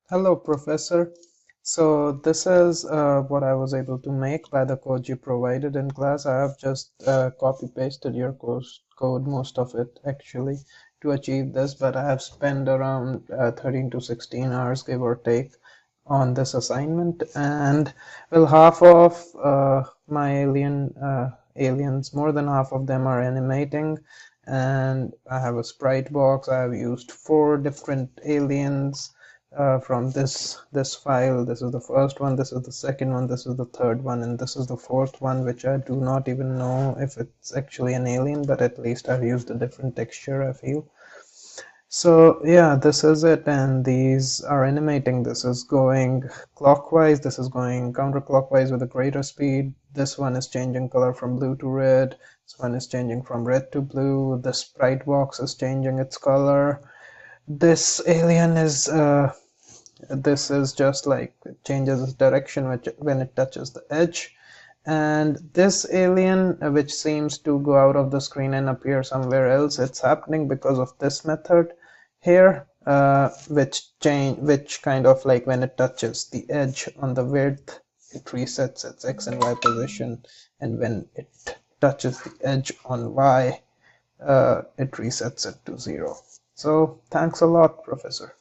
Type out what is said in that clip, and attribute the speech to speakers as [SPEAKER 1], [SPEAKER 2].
[SPEAKER 1] Hello, Professor. So this is what I was able to make by the code you provided in class. I have just copy pasted your code, most of it actually, to achieve this, but I have spent around 13 to 16 hours, give or take, on this assignment. And well, half of my aliens, more than half of them are animating, and I have a sprite box. I have used 4 different aliens from this file. This is the first one, this is the second one, this is the third one, and this is the fourth one, which I do not even know if it's actually an alien, but at least I've used a different texture, I feel. So yeah, this is it, and these are animating. This is going clockwise, this is going counterclockwise with a greater speed. This one is changing color from blue to red, this one is changing from red to blue, the sprite box is changing its color. This alien is this is just like it changes its direction when it touches the edge, and this alien which seems to go out of the screen and appear somewhere else, it's happening because of this method here, which kind of like when it touches the edge on the width, it resets its x and y position, and when it touches the edge on y, it resets it to 0. So thanks a lot, Professor.